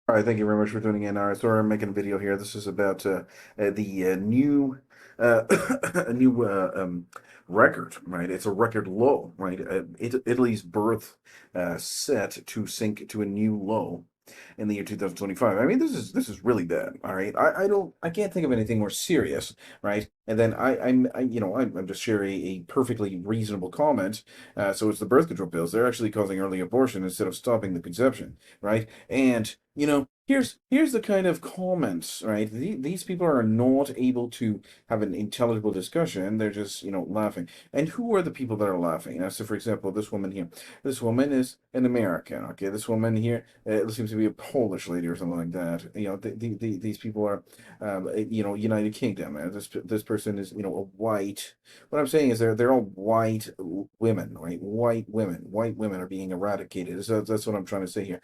All right, thank you very much for tuning in. All right, so I'm making a video here. This is about the new uh, a new record, right? It's a record low, right? Italy's birth set to sink to a new low in the year 2025. I mean, this is really bad. All right, I can't think of anything more serious, right? And then I'm just sharing a perfectly reasonable comment. So it's the birth control pills. They're actually causing early abortion instead of stopping the conception, right? And here's the kind of comments, right? These people are not able to have an intelligible discussion. They're just, laughing. And who are the people that are laughing? So, for example, this woman here. This woman is an American. Okay, this woman here seems to be a Polish lady or something like that. These people are, United Kingdom. This person is, a white. What I'm saying is they're all white women, right? White women are being eradicated. So that's what I'm trying to say here.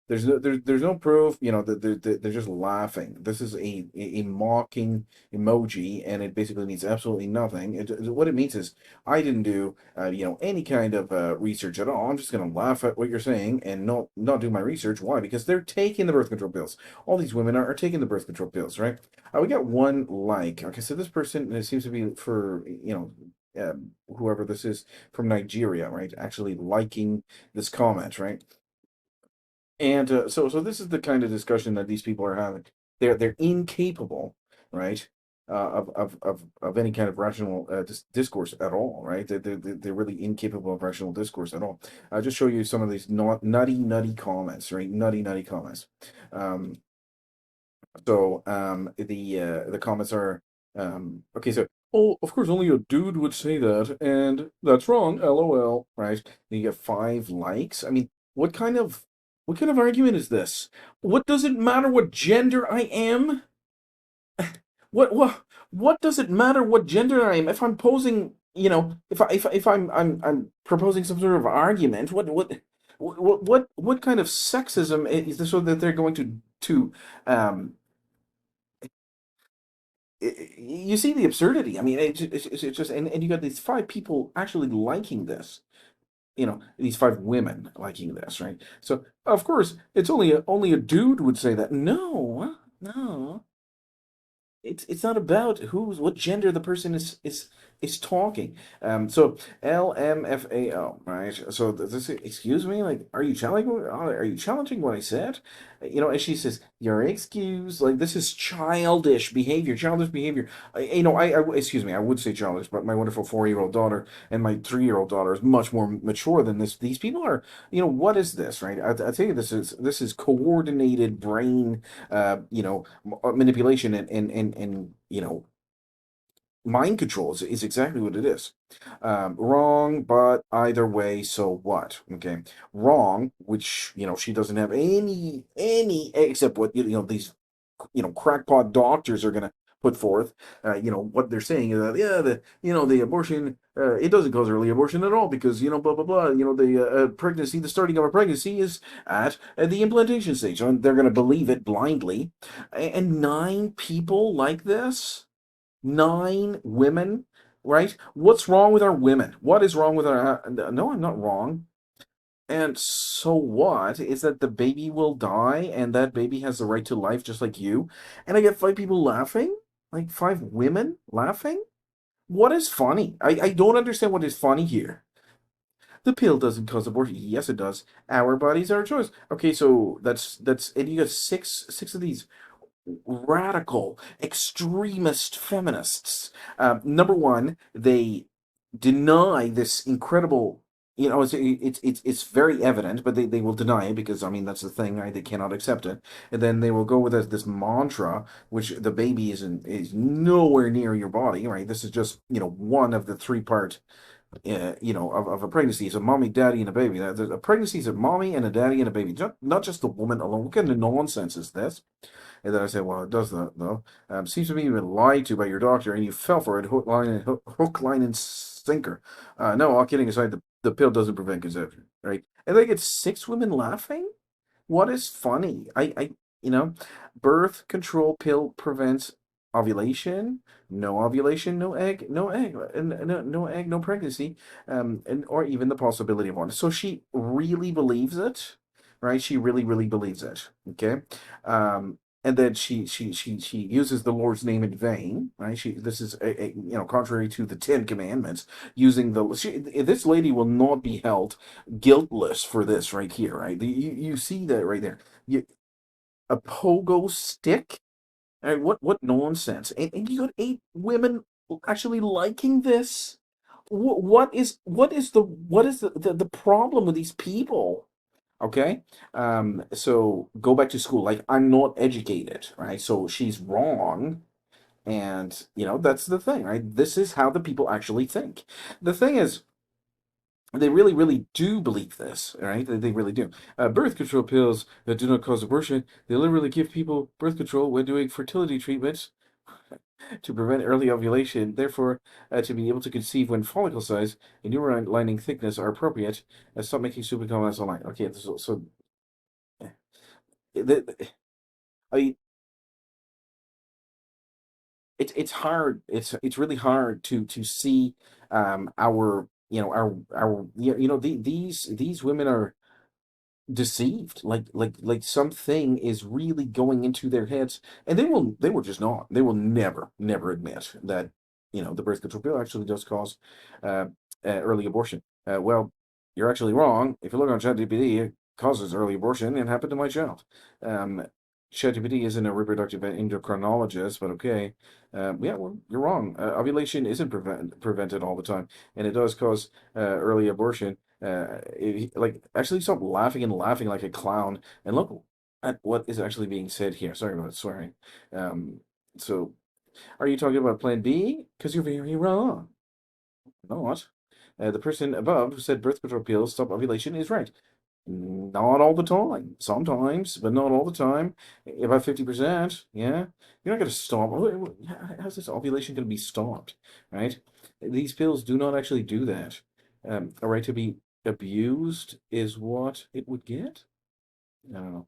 There's no proof. They're just laughing. This is a mocking emoji, and it basically means absolutely nothing. What it means is I didn't do any kind of research at all. I'm just gonna laugh at what you're saying and not do my research. Why? Because they're taking the birth control pills. All these women are taking the birth control pills, right? We got one like. Okay, so this person it seems to be for whoever this is from Nigeria, right? Actually liking this comment, right? And so this is the kind of discussion that these people are having. They're incapable, right, of any kind of rational discourse at all, right? They're really incapable of rational discourse at all. I'll just show you some of these nutty comments, right? Nutty comments. Um, the comments are okay. So oh, of course, only a dude would say that, and that's wrong. LOL. Right? You get 5 likes. I mean, what kind of what kind of argument is this? What does it matter what gender I am? What does it matter what gender I am if I'm posing? If I'm proposing some sort of argument, what kind of sexism is this so that they're going to um you see the absurdity. I mean, it's just, and you got these 5 people actually liking this. These 5 women liking this, right? So of course, it's only a dude would say that. No, no, it's not about what gender the person is talking. So LMFAO, right? So this excuse me, like, are you challenging what I said? And she says your excuse, like this is childish behavior, childish behavior. Excuse me, I would say childish, but my wonderful 4-year-old daughter and my 3-year-old daughter is much more mature than this. These people are, what is this, right? I tell you, this is coordinated brain, manipulation and mind control is exactly what it is. Wrong, but either way, so what? Okay, wrong, which she doesn't have any except what these crackpot doctors are gonna put forth. What they're saying is that yeah, the abortion it doesn't cause early abortion at all because blah blah blah. The starting of a pregnancy is at the implantation stage, and they're gonna believe it blindly. And 9 people like this, 9 women, right? What's wrong with our women? What is wrong with our? No, I'm not wrong. And so what is that the baby will die and that baby has the right to life just like you? And I get 5 people laughing? Like 5 women laughing? What is funny? I don't understand what is funny here. The pill doesn't cause abortion. Yes, it does. Our bodies, our choice. Okay, so that's and you got six of these radical extremist feminists. Number one, they deny this incredible. It's very evident, but they will deny it because I mean that's the thing, right? They cannot accept it, and then they will go with this mantra, which the baby is nowhere near your body, right? This is just one of the 3 part of a pregnancy. It's a mommy, daddy, and a baby. A pregnancy is a mommy and a daddy and a baby, not just the woman alone. What kind of nonsense is this? And then I said, well, it does that, though. Seems to me you've been lied to by your doctor and you fell for it hook, line, and sinker. No, all kidding aside, the pill doesn't prevent conception, right? And they get 6 women laughing? What is funny? You know, birth control pill prevents ovulation, no ovulation, no egg, no egg, no egg, no pregnancy, and or even the possibility of one. So she really believes it, right? She really, really believes it. Okay. And then she uses the Lord's name in vain, right? This is contrary to the Ten Commandments. This lady will not be held guiltless for this right here, right? You see that right there. A pogo stick. What nonsense! And you got eight women actually liking this. What is the problem with these people? Okay, so go back to school. Like, I'm not educated, right? So she's wrong, and that's the thing, right? This is how the people actually think. The thing is, they really, really do believe this, right? They really do. Birth control pills that do not cause abortion, they literally give people birth control when doing fertility treatments to prevent early ovulation. Therefore, to be able to conceive when follicle size and uterine lining thickness are appropriate. Stop making stupid comments online. Okay, so the, I it's hard. It's really hard to see our these women are deceived, like something is really going into their heads, and they will just not, they will never admit that the birth control pill actually does cause uh, early abortion. Well, you're actually wrong. If you look on ChatGPT, it causes early abortion and happened to my child. um ChatGPT isn't a reproductive endocrinologist, but okay. Yeah, well, you're wrong. Ovulation isn't prevented all the time, and it does cause early abortion. Like, actually stop laughing and laughing like a clown and look at what is actually being said here. Sorry about swearing. So, are you talking about Plan B? Because you're very wrong. Not. The person above who said birth control pills stop ovulation is right. Not all the time. Sometimes, but not all the time. About 50%. Yeah. You're not going to stop. How's this ovulation going to be stopped? Right? These pills do not actually do that. A right to be abused is what it would get? I don't know.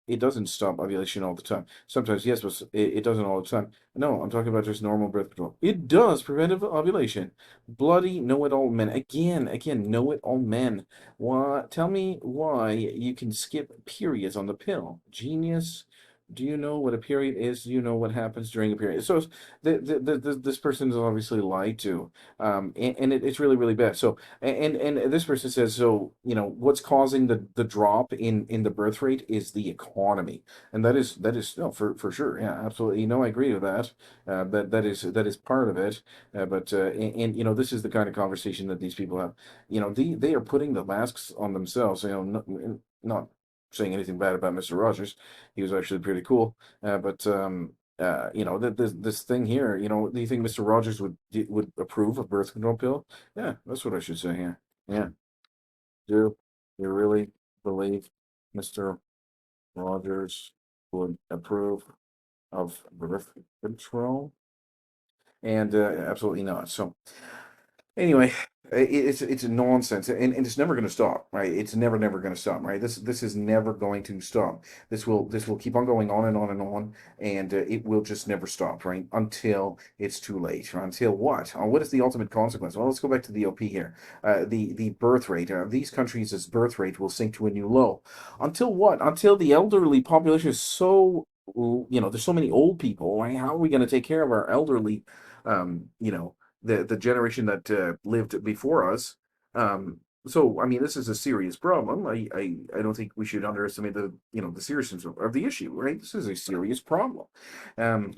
It doesn't stop ovulation all the time. Sometimes, yes, but it doesn't all the time. No, I'm talking about just normal birth control. It does prevent ovulation. Bloody know-it-all men. Again, know-it-all men. Why? Tell me why you can skip periods on the pill. Genius. Do you know what a period is? Do you know what happens during a period? So this person is obviously lied to, and it's really, really bad. So, and this person says, so what's causing the drop in the birth rate is the economy, and that is no, for sure, yeah, absolutely. I agree with that. That is part of it. But and this is the kind of conversation that these people have. They are putting the masks on themselves. Not saying anything bad about Mr. Rogers. He was actually pretty cool. But this thing here, do you think Mr. Rogers would approve of birth control pill? Yeah, that's what I should say here. Yeah. Do you really believe Mr. Rogers would approve of birth control? And absolutely not. So, anyway, it's nonsense, and it's never going to stop, right? It's never going to stop, right? This is never going to stop. This will keep on going on and on and on, and it will just never stop, right? Until it's too late. Or until what? What is the ultimate consequence? Well, let's go back to the OP here. The birth rate of these countries' birth rate will sink to a new low. Until what? Until the elderly population is so there's so many old people, right? How are we going to take care of our elderly? The generation that lived before us. So, I mean, this is a serious problem. I don't think we should underestimate the seriousness of the issue, right? This is a serious problem. Um,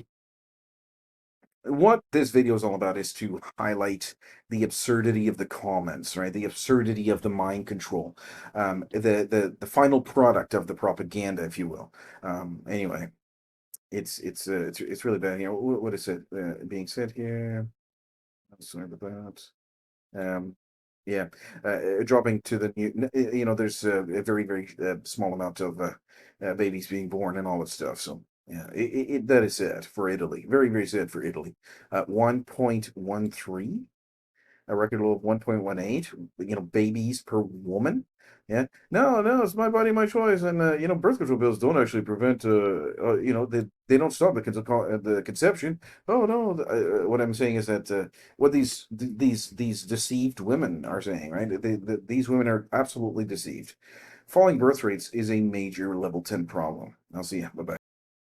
what this video is all about is to highlight the absurdity of the comments, right? The absurdity of the mind control, the final product of the propaganda, if you will. Anyway, it's really bad. What is it being said here? Sorry about that. Um, yeah, dropping to the new, there's a very, very small amount of babies being born and all that stuff. So, yeah, that is sad for Italy. Very, very sad for Italy. 1.13, a record low of 1.18, babies per woman. Yeah. No, no, it's my body, my choice. And, birth control pills don't actually prevent, they don't stop the conception. Oh, no. What I'm saying is that what these deceived women are saying, right? These women are absolutely deceived. falling birth rates is a major level 10 problem. I'll see you. Bye bye.